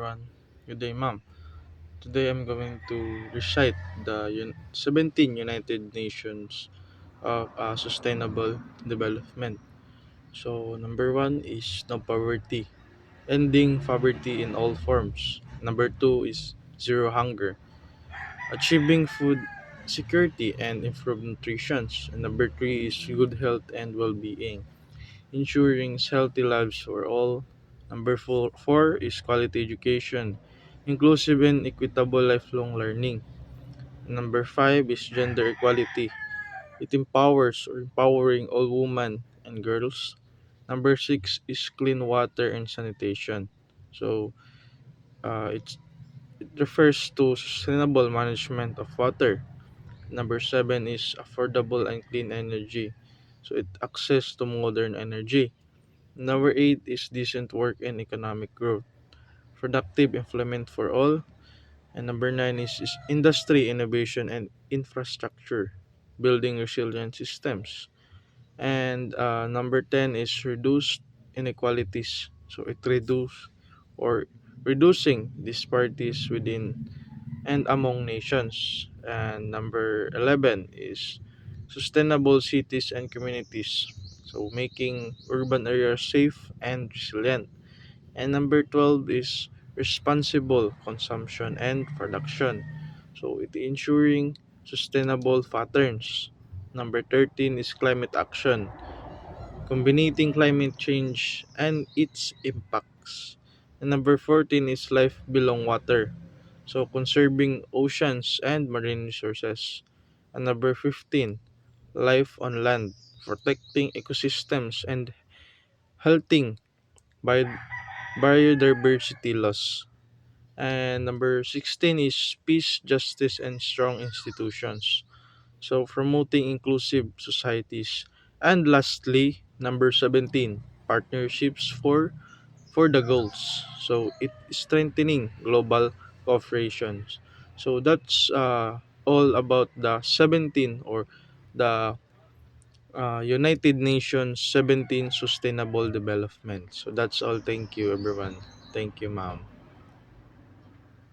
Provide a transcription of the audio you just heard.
everyone. Good day, ma'am. Today I'm going to recite the 17 United Nations of Sustainable Development. So, number one is no poverty, ending poverty in all forms. Number two is zero hunger, achieving food security and improved nutrition. And number three is good health and well being, ensuring healthy lives for all. Number four is quality education, inclusive and equitable lifelong learning. Number five is gender equality. It empowers or empowering all women and girls. Number six is clean water and sanitation. So it refers to sustainable management of water. Number seven is affordable and clean energy. So it access to modern energy. Number eight is decent work and economic growth, productive employment for all. And number nine is industry innovation and infrastructure, building resilient systems. And number 10 is reduced inequalities. So it reduce or reducing disparities within and among nations. And number 11 is sustainable cities and communities. So making urban areas safe and resilient. And number 12 is responsible consumption and production. So it ensuring sustainable patterns. Number 13 is climate action, combining climate change and its impacts. And number 14 is life below water. So conserving oceans and marine resources. And number 15, life on land, protecting ecosystems and halting bio- biodiversity loss. And number 16 is peace, justice, and strong institutions. So promoting inclusive societies. And lastly, number 17, partnerships for the goals. So it strengthening global cooperation. So that's all about the 17 or the United Nations 17 Sustainable Development. So that's all. Thank you, everyone. Thank you, ma'am.